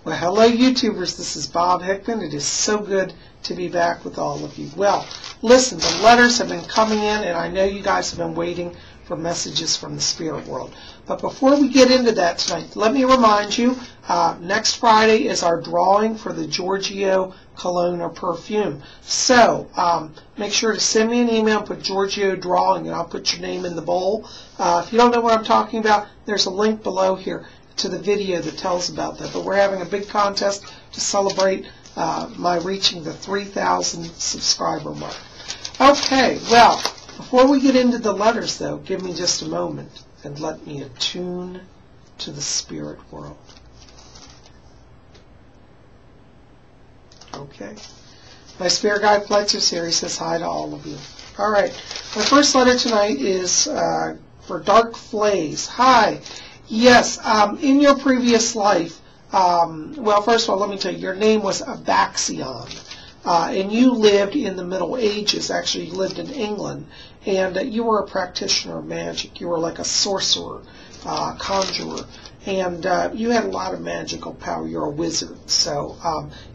Well, hello YouTubers, this is Bob Hickman. It is so good to be back with all of you. Well, listen, the letters have been coming in, and I know you guys have been waiting for messages from the spirit world. But before we get into that tonight, let me remind you, next Friday is our drawing for the Giorgio Cologne or perfume. So make sure to send me an email and put Giorgio drawing, and I'll put your name in the bowl. If you don't know what I'm talking about, there's a link below here to the video that tells about that. But we're having a big contest to celebrate my reaching the 3,000 subscriber mark. Okay, well, before we get into the letters, though, give me just a moment and let me attune to the spirit world. Okay. My spirit guide Fletcher's here. He says hi to all of you. All right. My first letter tonight is for Dark Flays. Hi. Yes, in your previous life, well, first of all, let me tell you, your name was Abaxion, and you lived in the Middle Ages. Actually, you lived in England, and you were a practitioner of magic. You were like a sorcerer, conjurer, and you had a lot of magical power. You're a wizard. So,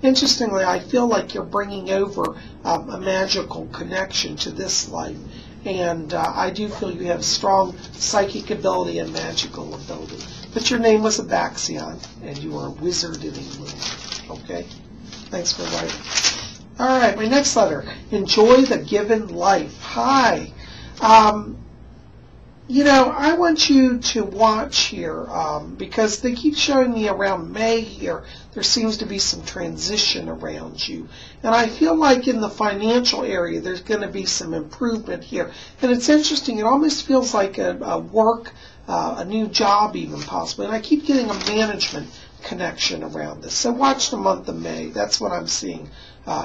interestingly, I feel like you're bringing over a magical connection to this life. And I do feel you have strong psychic ability and magical ability. But your name was Abaxion, and you were a wizard in England. Okay? Thanks for writing. All right, my next letter. Enjoy the given life. Hi. You know, I want you to watch here because they keep showing me around May here, there seems to be some transition around you. And I feel like in the financial area, there's going to be some improvement here. And it's interesting, it almost feels like a work, a new job even possibly. And I keep getting a management connection around this. So watch the month of May. That's what I'm seeing,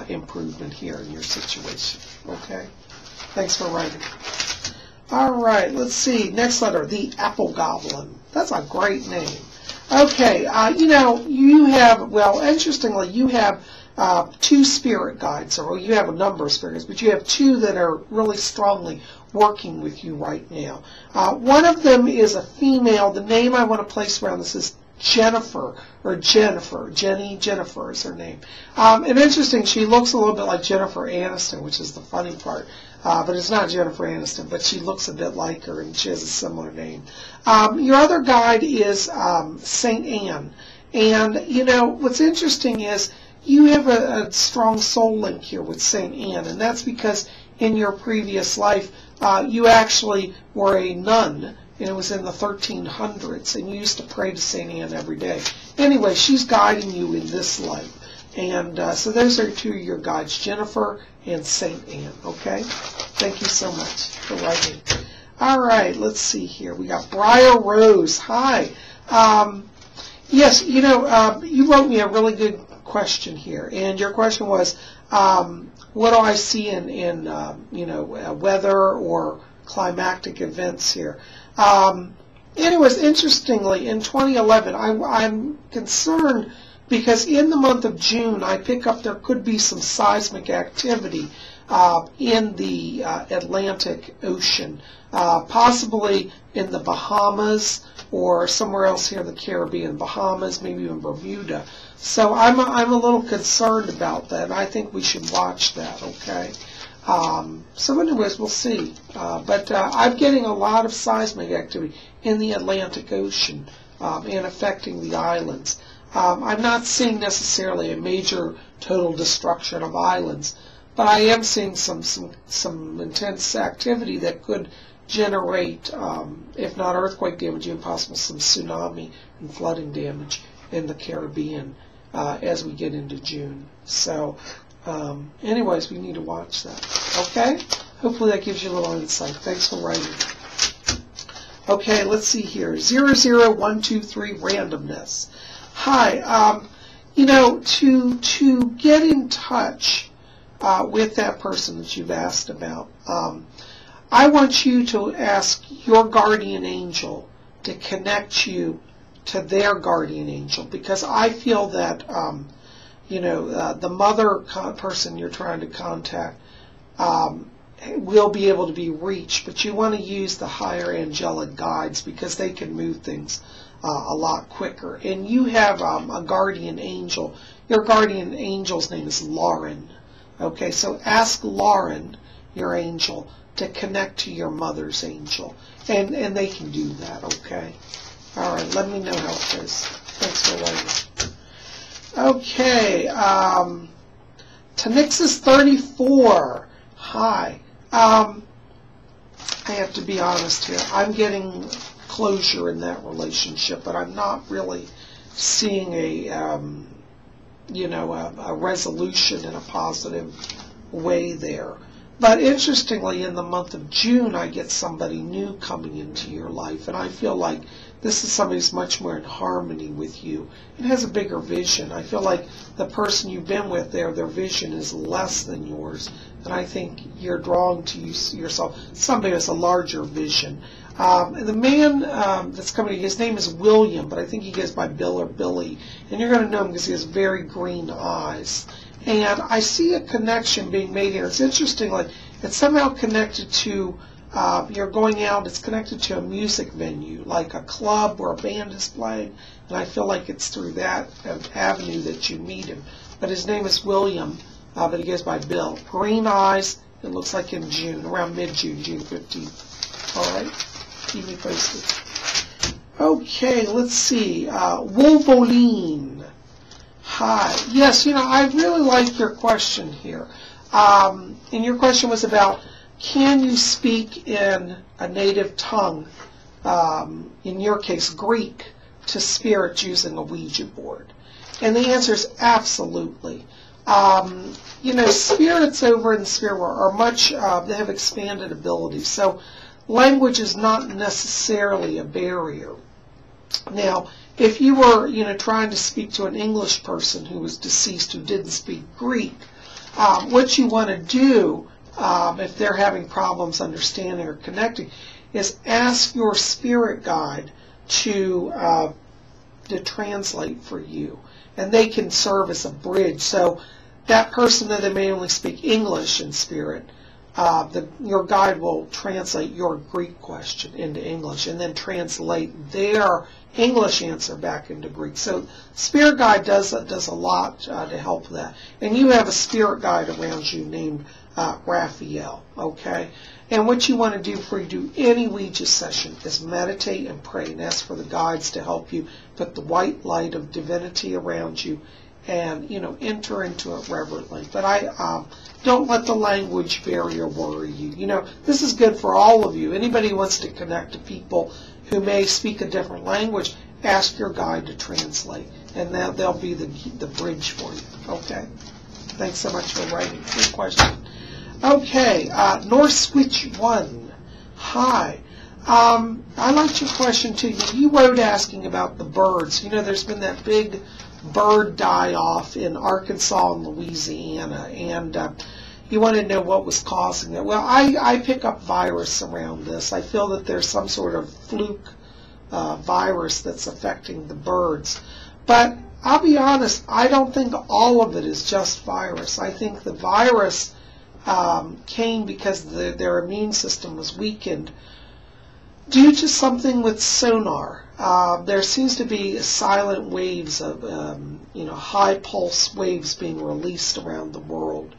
improvement here in your situation. Okay? Thanks for writing. All right, let's see. Next letter, the Apple Goblin. That's a great name. Okay, you know, you have, well, interestingly, you have two spirit guides, or you have a number of spirit guides, but you have two that are really strongly working with you right now. One of them is a female. The name I want to place around this is Jennifer, or Jennifer. Jennifer is her name. And interesting, she looks a little bit like Jennifer Aniston, which is the funny part. But it's not Jennifer Aniston, but she looks a bit like her, and she has a similar name. Your other guide is Saint Anne. And, you know, what's interesting is you have a strong soul link here with Saint Anne, and that's because in your previous life, you actually were a nun, and it was in the 1300s, and you used to pray to Saint Anne every day. Anyway, she's guiding you in this life. And so those are two of your guides, Jennifer and Saint Anne, okay? Thank you so much for writing. All right, let's see here. We got Briar Rose. Hi. Yes, you know, you wrote me a really good question here. And your question was, what do I see in you know, weather or climatic events here? Anyways, interestingly, in 2011, I'm concerned because in the month of June, I pick up there could be some seismic activity in the Atlantic Ocean, possibly in the Bahamas or somewhere else here in the Caribbean, Bahamas, maybe even Bermuda. So I'm a little concerned about that, and I think we should watch that, okay? So anyways, we'll see. But I'm getting a lot of seismic activity in the Atlantic Ocean and affecting the islands. I'm not seeing necessarily a major total destruction of islands, but I am seeing some intense activity that could generate, if not earthquake damage, even possible some tsunami and flooding damage in the Caribbean as we get into June. So, anyways, we need to watch that. Okay? Hopefully that gives you a little insight. Thanks for writing. Okay, let's see here. 00123 randomness. Hi, you know, to get in touch with that person that you've asked about, I want you to ask your guardian angel to connect you to their guardian angel, because I feel that, you know, the mother person you're trying to contact will be able to be reached, but you want to use the higher angelic guides because they can move things a lot quicker. And you have a guardian angel. Your guardian angel's name is Lauren. Okay, so ask Lauren, your angel, to connect to your mother's angel. And they can do that, okay? All right, let me know how it goes. Thanks for writing. Okay, Tanixis34. Hi. I have to be honest here. I'm getting closure in that relationship, but I'm not really seeing a resolution in a positive way there. But interestingly, in the month of June, I get somebody new coming into your life, and I feel like this is somebody who's much more in harmony with you and has a bigger vision. I feel like the person you've been with their vision is less than yours, and I think you're drawing to yourself somebody who has a larger vision. The man that's coming, his name is William, but I think he goes by Bill or Billy, and you're going to know him because he has very green eyes. And I see a connection being made here. It's interesting, like it's somehow connected to, you're going out, it's connected to a music venue, like a club where a band is playing, and I feel like it's through that avenue that you meet him. But his name is William, but he goes by Bill. Green eyes, it looks like in June, around mid-June, June 15th. All right, keep me posted. Okay, let's see, Wolvoline. Hi. Yes, I really like your question here. And your question was about, can you speak in a native tongue, in your case Greek, to spirits using a Ouija board? And the answer is absolutely. Spirits over in the spirit world are much, they have expanded abilities. So language is not necessarily a barrier. Now, if you were, trying to speak to an English person who was deceased who didn't speak Greek, what you want to do, if they're having problems understanding or connecting, is ask your spirit guide to translate for you, and they can serve as a bridge. So that person, though they may only speak English in spirit, your guide will translate your Greek question into English and then translate their English answer back into Greek. So spirit guide does a lot to help that. And you have a spirit guide around you named Raphael, okay? And what you want to do before you do any Ouija session is meditate and pray and ask for the guides to help you put the white light of divinity around you and, enter into it reverently. But don't let the language barrier worry you. This is good for all of you. Anybody who wants to connect to people who may speak a different language, ask your guide to translate, and they'll be the bridge for you. Okay? Thanks so much for writing. Good question. Okay, North Switch 1. Hi. I liked your question too. You wrote asking about the birds. There's been that big bird die-off in Arkansas and Louisiana, and you want to know what was causing it. Well, I pick up virus around this. I feel that there's some sort of fluke virus that's affecting the birds. But I'll be honest, I don't think all of it is just virus. I think the virus came because their immune system was weakened due to something with sonar. There seems to be silent waves of, high pulse waves being released around the world.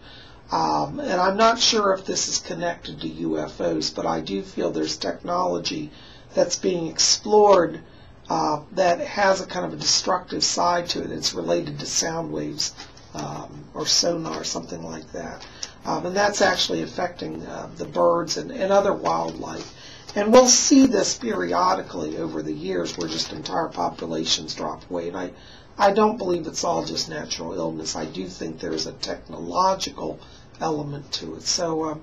And I'm not sure if this is connected to UFOs, but I do feel there's technology that's being explored that has a kind of a destructive side to it. It's related to sound waves or sonar, something like that. And that's actually affecting the birds and other wildlife. And we'll see this periodically over the years where just entire populations drop away. And I don't believe it's all just natural illness. I do think there's a technological element to it. So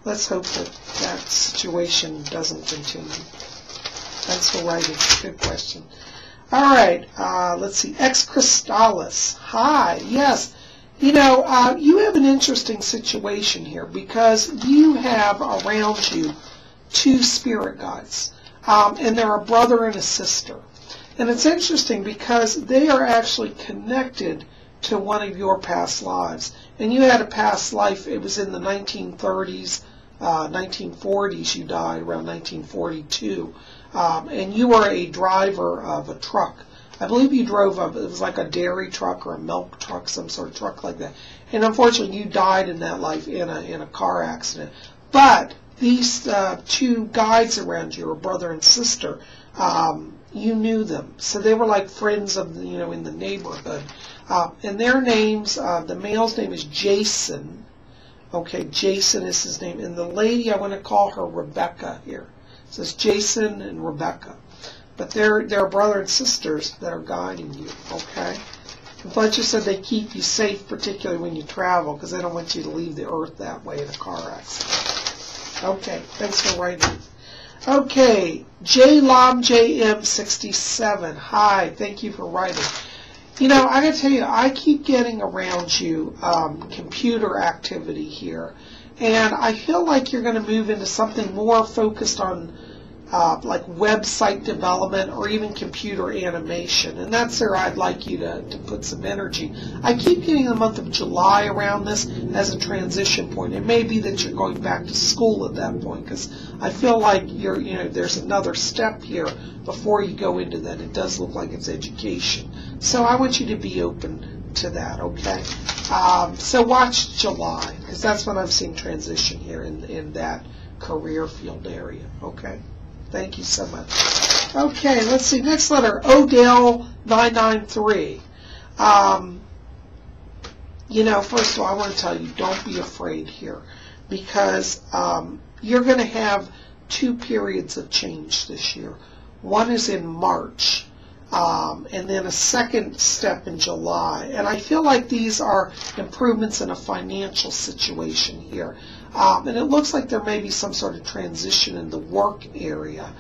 let's hope that situation doesn't continue. Thanks for writing. Good question. All right. Let's see. Ex Crystallis. Hi. Yes. You have an interesting situation here because you have around you two spirit guides, and they're a brother and a sister. And it's interesting because they are actually connected to one of your past lives. And you had a past life, it was in the 1930s, 1940s, you died around 1942. and you were a driver of a truck. I believe you drove it was like a dairy truck or a milk truck, some sort of truck like that. And unfortunately, you died in that life in a car accident. But these two guides around you, a brother and sister, you knew them. So they were like friends of, in the neighborhood. And their names, the male's name is Jason. Okay, Jason is his name. And the lady, I want to call her Rebecca here. It says Jason and Rebecca. But they're brother and sisters that are guiding you, okay? But just said they keep you safe, particularly when you travel, because they don't want you to leave the earth that way in a car accident. Okay, thanks for writing. Okay, JLOM-JM67. Hi, thank you for writing. I got to tell you, I keep getting around you computer activity here. And I feel like you're going to move into something more focused on like website development or even computer animation. And that's where I'd like you to put some energy. I keep getting the month of July around this as a transition point. It may be that you're going back to school at that point, because I feel like there's another step here before you go into that. It does look like it's education. So I want you to be open to that, okay? So watch July, because that's when I'm seeing transition here in that career field area, okay? Thank you so much. Okay, let's see. Next letter, Odell 993. First of all, I want to tell you, don't be afraid here, because you're going to have two periods of change this year. One is in March, and then a second step in July. And I feel like these are improvements in a financial situation here. And it looks like there may be some sort of transition in the work area,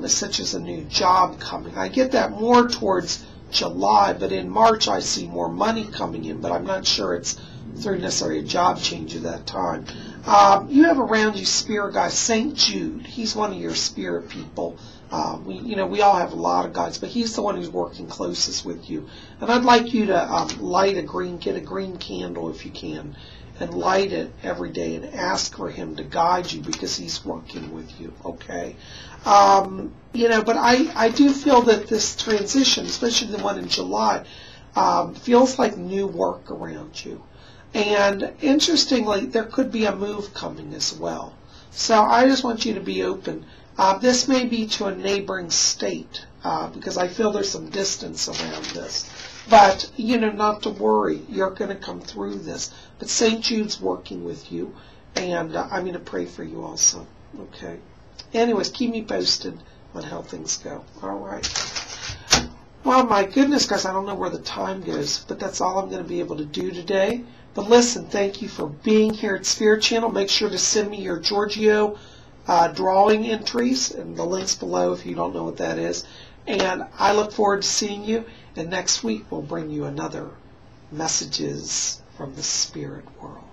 such as a new job coming. I get that more towards July, but in March I see more money coming in, but I'm not sure it's through necessarily a job change at that time. You have around you spirit guide, St. Jude. He's one of your spirit people. We all have a lot of guides, but he's the one who's working closest with you. And I'd like you to get a green candle if you can, and light it every day and ask for him to guide you, because he's working with you, okay? But I do feel that this transition, especially the one in July, feels like new work around you. And interestingly, there could be a move coming as well. So I just want you to be open. This may be to a neighboring state, because I feel there's some distance around this. But, not to worry. You're going to come through this. But St. Jude's working with you, and I'm going to pray for you also. Okay? Anyways, keep me posted on how things go. All right. Well, my goodness, guys, I don't know where the time goes, but that's all I'm going to be able to do today. But listen, thank you for being here at Spirit Channel. Make sure to send me your Giorgio drawing entries, and the links below if you don't know what that is. And I look forward to seeing you. And next week we'll bring you another messages from the spirit world.